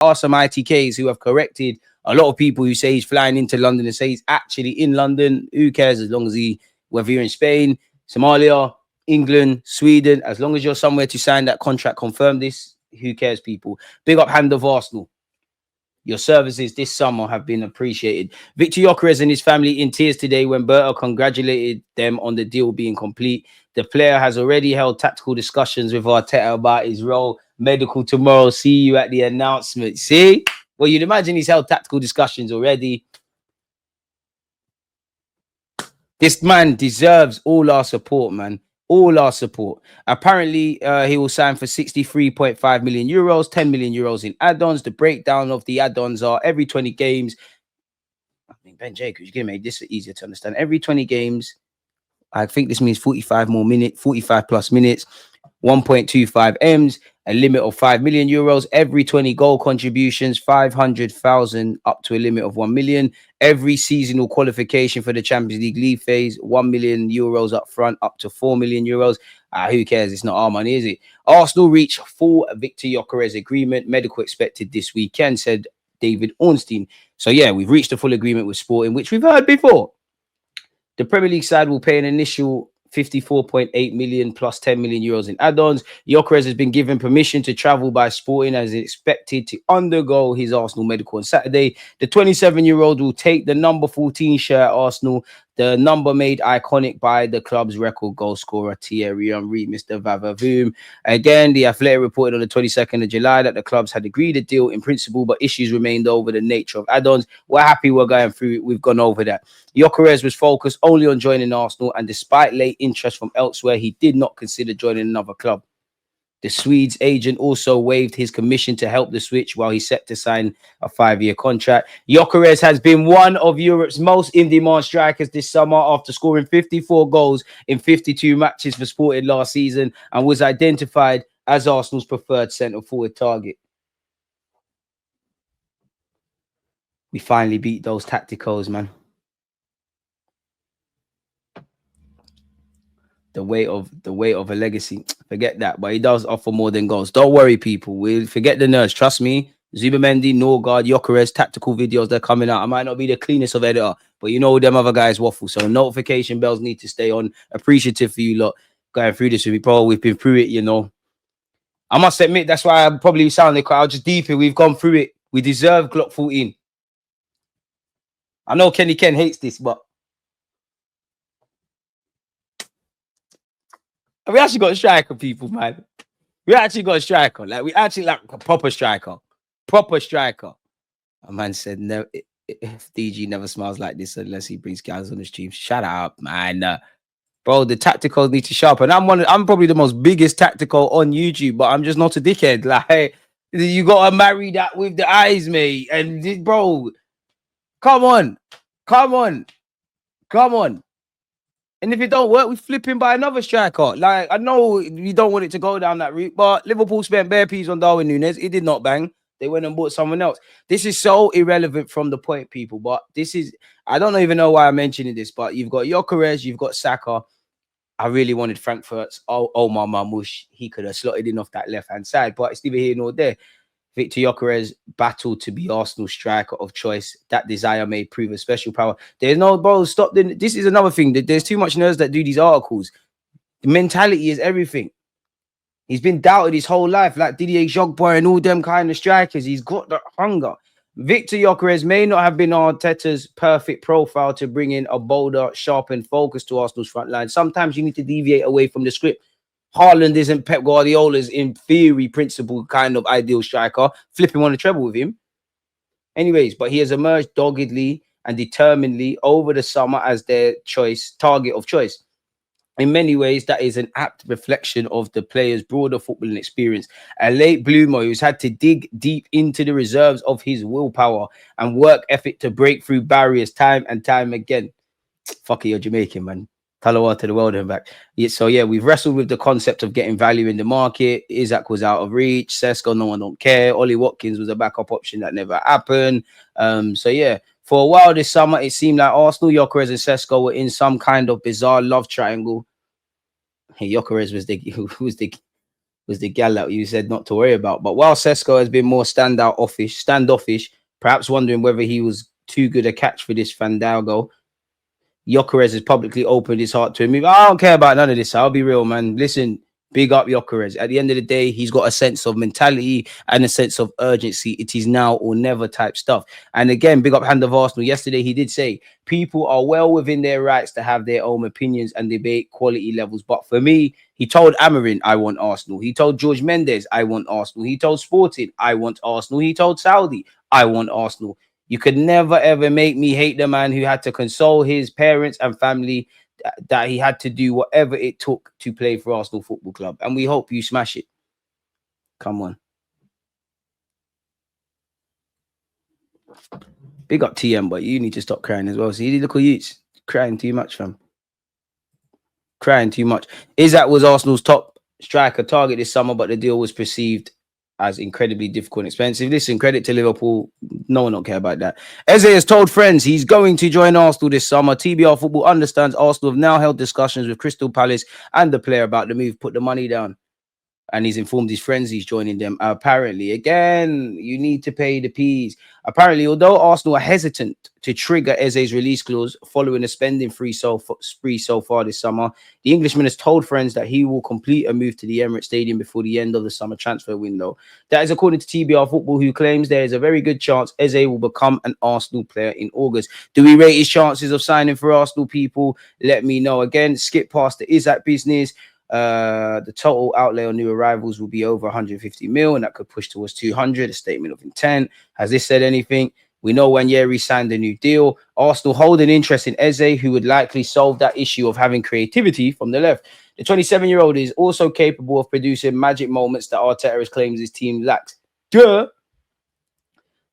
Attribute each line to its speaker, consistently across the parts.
Speaker 1: are some ITKs who have corrected a lot of people who say he's flying into London and say he's actually in London. Who cares, as long as whether you're in Spain, Somalia, England, Sweden, as long as you're somewhere to sign that contract, confirm this. Who cares, people? Big up hand of Arsenal. Your services this summer have been appreciated. Viktor Gyökeres and his family in tears today when Berta congratulated them on the deal being complete. The player has already held tactical discussions with Arteta about his role. Medical tomorrow. See you at the announcement. See? Well, you'd imagine he's held tactical discussions already. This man deserves all our support, man. All our support. Apparently, he will sign for 63.5 million euros, 10 million euros in add-ons. The breakdown of the add-ons are every 20 games. I mean, Ben Jacobs, you can make this easier to understand. Every 20 games, I think this means 45 plus minutes, 1.25 M's, a limit of 5 million euros. Every 20 goal contributions, 500,000 up to a limit of 1 million. Every seasonal qualification for the Champions League league phase, 1 million euros up front, up to 4 million euros. Who cares? It's not our money, is it? Arsenal reach full Viktor Gyökeres agreement. Medical expected this weekend, said David Ornstein. So yeah, we've reached a full agreement with Sporting, which we've heard before. The Premier League side will pay an initial 54.8 million plus 10 million euros in add-ons. Gyökeres has been given permission to travel by Sporting as expected to undergo his Arsenal medical on Saturday. The 27-year-old will take the number 14 shirt at Arsenal, the number made iconic by the club's record goal scorer Thierry Henry, Mr. Vavavoom. Again, the Athletic reported on the 22nd of July that the clubs had agreed a deal in principle, but issues remained over the nature of add-ons. We're happy we're going through it. We've gone over that. Gyökeres was focused only on joining Arsenal, and despite late interest from elsewhere, he did not consider joining another club. The Swede's agent also waived his commission to help the switch while he's set to sign a 5-year contract. Gyökeres has been one of Europe's most in-demand strikers this summer after scoring 54 goals in 52 matches for Sporting last season and was identified as Arsenal's preferred centre-forward target. We finally beat those tacticals, man. The weight of a legacy. Forget that, but he does offer more than goals. Don't worry, people. We'll forget the nerds. Trust me. Zubimendi, Norgard, Gyökeres, tactical videos, they're coming out. I might not be the cleanest of editor, but you know them other guys waffle. So notification bells need to stay on. Appreciative for you lot going through this with me, bro. We've been through it, you know. I must admit, that's why I probably sound like I'll just deep it. We've gone through it. We deserve Glock 14. I know Kenny Ken hates this, but we actually got a striker, people, man. We actually got a striker. Like, we actually like a proper striker. Proper striker. A man said, no, if DG never smiles like this unless he brings guys on the stream. Shut up, man. Bro, the tacticals need to sharpen. I'm probably the most biggest tactical on YouTube, but I'm just not a dickhead. Like, you gotta marry that with the eyes, mate. And bro, come on. And if it don't work, we flip him by another striker. Like, I know you don't want it to go down that route, but Liverpool spent bare peas on Darwin Núñez. It did not bang. They went and bought someone else. This is so irrelevant from the point, people. But this is, I don't even know why I'm mentioning this, but you've got Gyökeres, you've got Saka. I really wanted Frankfurt's Omar Marmoush. He could have slotted in off that left-hand side, but it's neither here nor there. Viktor Gyökeres battled to be Arsenal's striker of choice. That desire may prove a special power. There's no, bro, stop. This is another thing. There's too much nerds that do these articles. The mentality is everything. He's been doubted his whole life, like Didier Drogba and all them kind of strikers. He's got the hunger. Viktor Gyökeres may not have been Arteta's perfect profile to bring in a bolder, sharpened focus to Arsenal's front line. Sometimes you need to deviate away from the script. Haaland isn't Pep Guardiola's, in theory, principle kind of ideal striker. Flip him on the treble with him. Anyways, but he has emerged doggedly and determinedly over the summer as their target of choice. In many ways, that is an apt reflection of the player's broader footballing experience. A late bloomer who's had to dig deep into the reserves of his willpower and work ethic to break through barriers time and time again. Fuck it, you're Jamaican, man. Talawa to the world and back. Yeah, so yeah, we've wrestled with the concept of getting value in the market. Isaac was out of reach. Sesko, no one don't care. Ollie Watkins was a backup option that never happened. So yeah, for a while this summer, it seemed like Arsenal, Gyökeres, and Sesko were in some kind of bizarre love triangle. Hey, Gyökeres was was the gal that you said not to worry about. But while Sesko has been more standoffish, perhaps wondering whether he was too good a catch for this Fandango, Gyökeres has publicly opened his heart to him. I don't care about none of this. I'll be real, man. Listen, big up Gyökeres. At the end of the day, he's got a sense of mentality and a sense of urgency. It is now or never type stuff. And again, big up Hand of Arsenal. Yesterday, he did say people are well within their rights to have their own opinions and debate quality levels. But for me, he told Amarin, I want Arsenal. He told George Mendes, I want Arsenal. He told Sporting, I want Arsenal. He told Saudi, I want Arsenal. You could never, ever make me hate the man who had to console his parents and family that he had to do whatever it took to play for Arsenal Football Club. And we hope you smash it. Come on. Big up TM, but you need to stop crying as well. See, look at you. Crying too much, fam. Crying too much. Isak was Arsenal's top striker target this summer, but the deal was perceived as incredibly difficult and expensive. Listen, credit to Liverpool. No one don't care about that. Eze has told friends he's going to join Arsenal this summer. TBR Football understands Arsenal have now held discussions with Crystal Palace and the player about the move. Put the money down. And he's informed his friends he's joining them. Apparently, again, you need to pay the P's. Apparently, although Arsenal are hesitant to trigger Eze's release clause following a spending spree so far this summer, the Englishman has told friends that he will complete a move to the Emirates Stadium before the end of the summer transfer window. That is according to TBR Football, who claims there is a very good chance Eze will become an Arsenal player in August. Do we rate his chances of signing for Arsenal, people? Let me know. Again, skip past the Isak business. The total outlay on new arrivals will be over 150 mil, and that could push towards 200. A statement of intent. Has this said anything? We know Wanjeri signed a new deal. Arsenal hold an interest in Eze, who would likely solve that issue of having creativity from the left. The 27-year-old is also capable of producing magic moments that Arteta claims his team lacks. Duh.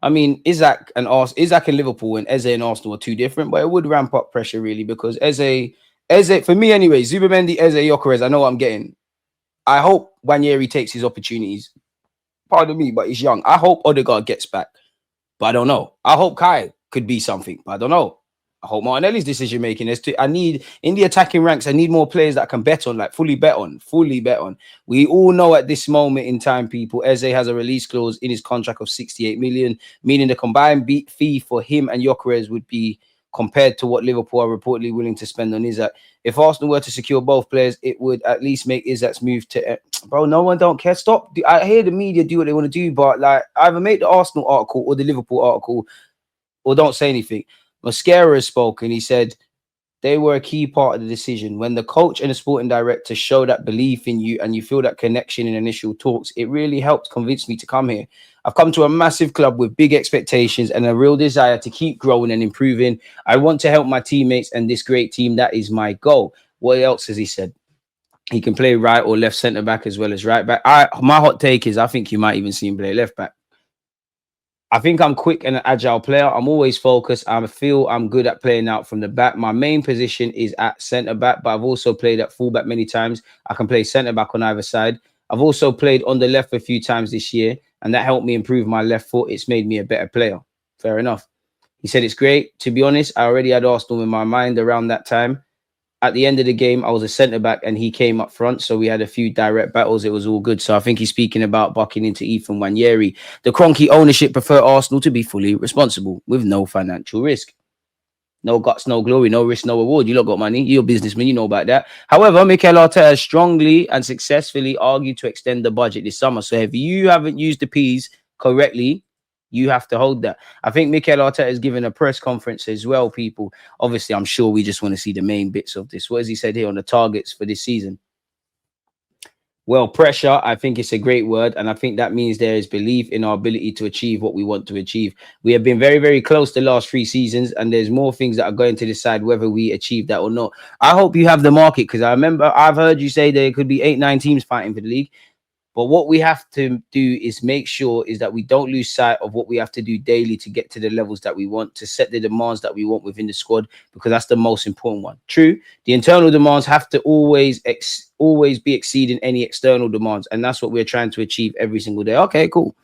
Speaker 1: I mean, Isak and Liverpool and Eze and Arsenal are too different, but it would ramp up pressure really because Eze, for me anyway, Zubimendi, Eze, Gyökeres, I know what I'm getting. I hope Wanjeri takes his opportunities. Pardon me, but he's young. I hope Odegaard gets back, but I don't know. I hope Kai could be something, but I don't know. I hope Martinelli's decision making is I need in the attacking ranks. I need more players that I can bet on, like fully bet on. We all know at this moment in time, people, Eze has a release clause in his contract of 68 million, meaning the combined fee for him and Gyökeres would be compared to what Liverpool are reportedly willing to spend on Isak. If Arsenal were to secure both players, it would at least make Isak's move to... Bro, no one don't care. Stop. I hear the media do what they want to do, but like either make the Arsenal article or the Liverpool article or don't say anything. Mascara has spoken. He said they were a key part of the decision. When the coach and the sporting director show that belief in you and you feel that connection in initial talks, it really helped convince me to come here. I've come to a massive club with big expectations and a real desire to keep growing and improving. I want to help my teammates and this great team. That is my goal. What else has he said? He can play right or left centre back as well as right back. My hot take is I think you might even see him play left back. I think I'm quick and an agile player. I'm always focused. I feel I'm good at playing out from the back. My main position is at centre back, but I've also played at full back many times. I can play centre back on either side. I've also played on the left a few times this year, and that helped me improve my left foot. It's made me a better player. Fair enough. He said it's great. To be honest, I already had Arsenal in my mind around that time. At the end of the game, I was a centre-back and he came up front. So we had a few direct battles. It was all good. So I think he's speaking about bucking into Ethan Wanjeri. The Kroenke ownership prefer Arsenal to be fully responsible with no financial risk. No guts, no glory, no risk, no reward. You lot got money. You're a businessman. You know about that. However, Mikel Arteta strongly and successfully argued to extend the budget this summer. So if you haven't used the P's correctly, you have to hold that. I think Mikel Arteta has given a press conference as well, people. Obviously, I'm sure we just want to see the main bits of this. What has he said here on the targets for this season? Well, pressure, I think it's a great word. And I think that means there is belief in our ability to achieve what we want to achieve. We have been very, very close the last 3 seasons. And there's more things that are going to decide whether we achieve that or not. I hope you have the market because I remember I've heard you say there could be 8-9 teams fighting for the league. But what we have to do is make sure is that we don't lose sight of what we have to do daily to get to the levels that we want, to set the demands that we want within the squad, because that's the most important one. True, the internal demands have to always be exceeding any external demands. And that's what we're trying to achieve every single day. Okay, cool.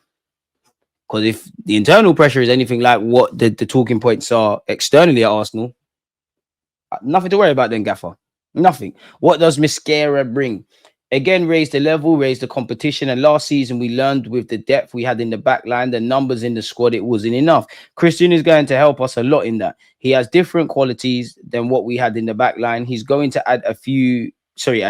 Speaker 1: Because if the internal pressure is anything like what the talking points are externally at Arsenal, nothing to worry about then, Gaffer. Nothing. What does Mascara bring? again, raise the level, raise the competition. And last season, we learned with the depth we had in the back line, the numbers in the squad, it wasn't enough. Christian is going to help us a lot in that. He has different qualities than what we had in the back line. He's going to add a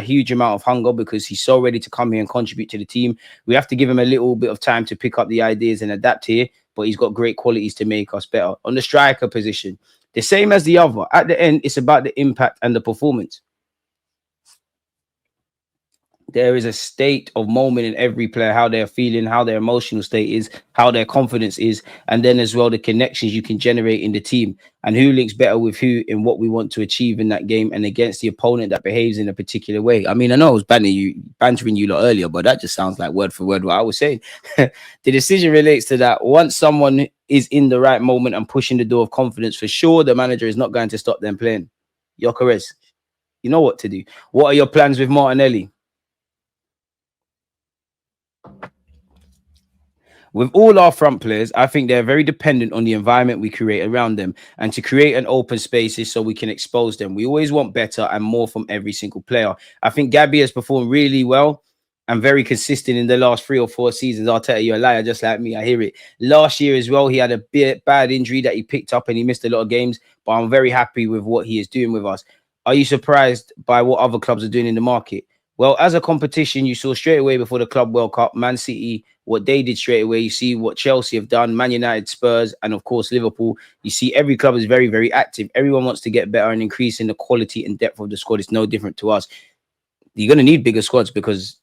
Speaker 1: huge amount of hunger because he's so ready to come here and contribute to the team. We have to give him a little bit of time to pick up the ideas and adapt here, but he's got great qualities to make us better. On the striker position, the same as the other. At the end, it's about the impact and the performance. There is a state of moment in every player, how they're feeling, how their emotional state is, how their confidence is, and then as well the connections you can generate in the team and who links better with who in what we want to achieve in that game and against the opponent that behaves in a particular way. I mean, I know I was bantering you lot earlier, but that just sounds like word for word what I was saying. The decision relates to that. Once someone is in the right moment and pushing the door of confidence, for sure, the manager is not going to stop them playing. Gyökeres, you know what to do. What are your plans with Martinelli? With all our front players, I think they're very dependent on the environment we create around them and to create an open spaces so we can expose them. We always want better and more from every single player. I think Gabby has performed really well and very consistent in the last 3 or 4 seasons. I'll tell you a liar, just like me. I hear it. Last year as well, he had a bit bad injury that he picked up and he missed a lot of games, but I'm very happy with what he is doing with us. Are you surprised by what other clubs are doing in the market? Well, as a competition, you saw straight away before the Club World Cup, Man City, what they did straight away. You see what Chelsea have done, Man United, Spurs, and of course, Liverpool. You see every club is very, very active. Everyone wants to get better and increase in the quality and depth of the squad. It's no different to us. You're going to need bigger squads because,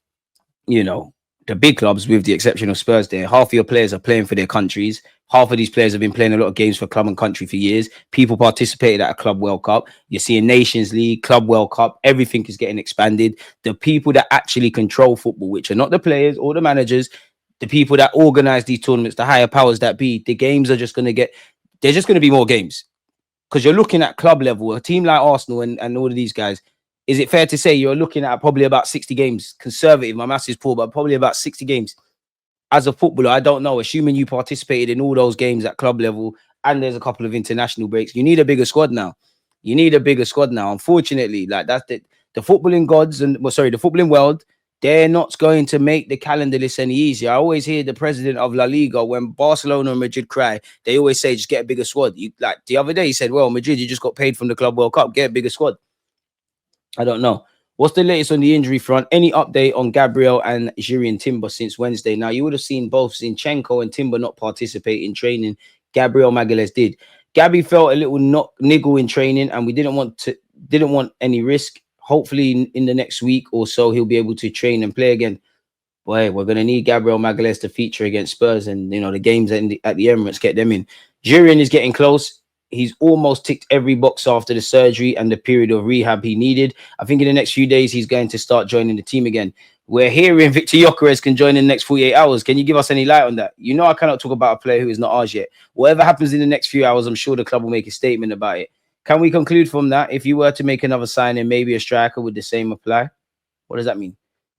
Speaker 1: you know, the big clubs, with the exception of Spurs there, half of your players are playing for their countries. Half of these players have been playing a lot of games for club and country for years. People participated at a Club World Cup. You're seeing Nations League, Club World Cup. Everything is getting expanded. The people that actually control football, which are not the players or the managers, the people that organize these tournaments, the higher powers that be, the games are just going to get, there's just going to be more games. Because you're looking at club level, a team like Arsenal and all of these guys, is it fair to say you're looking at probably about 60 games? Conservative, my maths is poor, but probably about 60 games. As a footballer, I don't know. Assuming you participated in all those games at club level and there's a couple of international breaks, you need a bigger squad now. You need a bigger squad now. Unfortunately, like that's the footballing gods and the footballing world, they're not going to make the calendar list any easier. I always hear the president of La Liga, when Barcelona and Madrid cry, they always say, just get a bigger squad. Like the other day, he said, well, Madrid, you just got paid from the Club World Cup, get a bigger squad. I don't know. What's the latest on the injury front? Any update on Gabriel and Jurien Timber since Wednesday? Now, you would have seen both Zinchenko and Timber not participate in training. Gabriel Magalhaes did. Gabby felt a little niggle in training, and we didn't want any risk. Hopefully, in the next week or so, he'll be able to train and play again. Boy, we're going to need Gabriel Magalhaes to feature against Spurs, and the games at the Emirates, get them in. Jurien is getting close. He's almost ticked every box after the surgery and the period of rehab he needed. I think in the next few days, he's going to start joining the team again. We're hearing Viktor Gyökeres can join in the next 48 hours. Can you give us any light on that? I cannot talk about a player who is not ours yet. Whatever happens in the next few hours, I'm sure the club will make a statement about it. Can we conclude from that? If you were to make another signing, maybe a striker, would the same apply? What does that mean?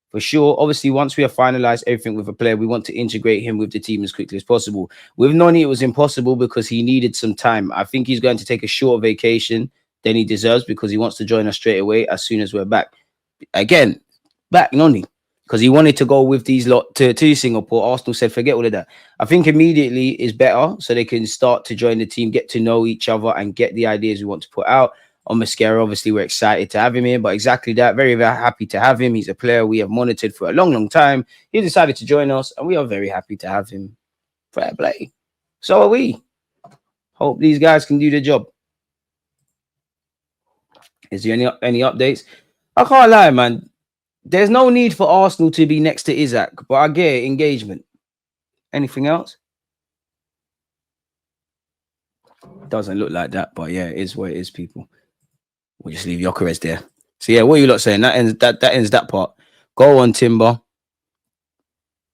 Speaker 1: For sure, obviously, once we have finalized everything with a player, we want to integrate him with the team as quickly as possible. With Noni, it was impossible because he needed some time. I think he's going to take a short vacation than he deserves because he wants to join us straight away as soon as we're back. Again, back Noni, because he wanted to go with these lot to Singapore. Arsenal said, forget all of that. I think immediately is better so they can start to join the team, get to know each other and get the ideas we want to put out. On Mascara, obviously, we're excited to have him here, but exactly that, very, very happy to have him. He's a player we have monitored for a long, long time. He decided to join us, and we are very happy to have him. Fair play. So are we. Hope these guys can do the job. Is there any updates? I can't lie, man. There's no need for Arsenal to be next to Isaac, but I get engagement. Anything else? Doesn't look like that, but yeah, it is what it is, people. We'll just leave Gyökeres there. So yeah, what are you lot saying? That ends that part. Go on, Timber.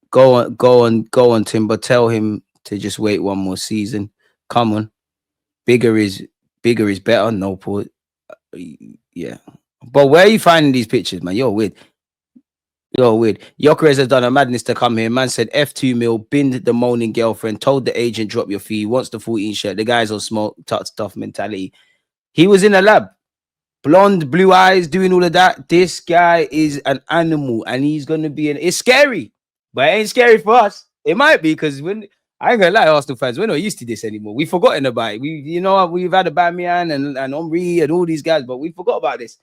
Speaker 1: Go on, Timber. Tell him to just wait one more season. Come on. Bigger is better. No put. Yeah. But where are you finding these pictures, man? You're weird. Gyökeres has done a madness to come here. Man said F2 mil, binned the moaning girlfriend, told the agent drop your fee, wants the 14 shirt. The guy's on smoke, tough mentality. He was in a lab. blonde, blue eyes, doing all of that. This guy is an animal, and he's gonna be it's scary, but it ain't scary for us. It might be because when I ain't gonna lie, Arsenal fans, we're not used to this anymore. We've forgotten about it. We've had a Aubameyang and Henry and all these guys, but we forgot about this.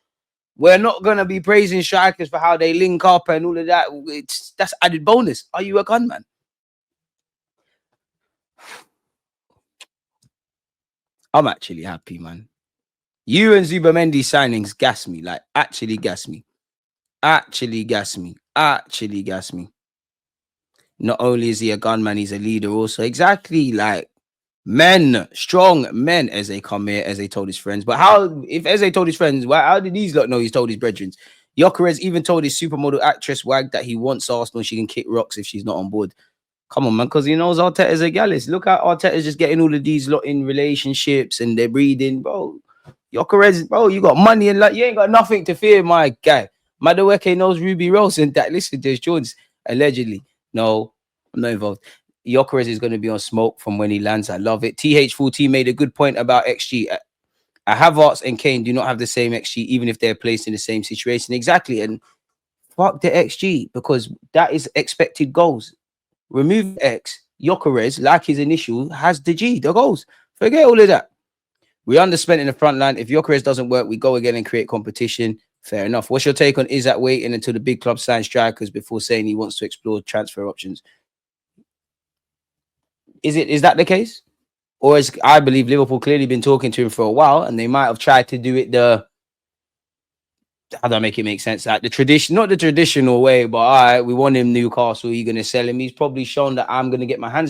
Speaker 1: We're not gonna be praising strikers for how they link up and all of that. That's added bonus. Are you a gunman? I'm actually happy, man. You and Zubimendi signings gas me, like actually gas me. Actually gas me. Actually gas me. Not only is he a gunman, he's a leader also. Exactly, like men, strong men, as they come here, as they told his friends. But if Eze told his friends, how did these lot know he's told his brethren? Gyökeres even told his supermodel actress Wag that he wants Arsenal. She can kick rocks if she's not on board. Come on, man, because he knows Arteta's a gallus. Look at Arteta's just getting all of these lot in relationships and they're breeding, bro. Gyökeres, bro, you got money and like you ain't got nothing to fear, my guy. Madueke knows Ruby Rose and that. Listen, there's Jones allegedly. No, I'm not involved. Gyökeres is going to be on smoke from when he lands. I love it. TH14 made a good point about XG. Havertz and Kane do not have the same XG, even if they're placed in the same situation. Exactly. And fuck the XG, because that is expected goals. Remove X. Gyökeres, like his initial, has the G, the goals. Forget all of that. We underspent in the front line. If Gyökeres doesn't work, we go again and create competition. Fair enough. What's your take on Isak waiting until the big club sign strikers before saying he wants to explore transfer options? Is that the case? Or is, I believe Liverpool clearly been talking to him for a while and they might have tried to do it how do I make it make sense? Like not the traditional way, but all right, we want him Newcastle, you're going to sell him. He's probably shown that I'm going to get my hands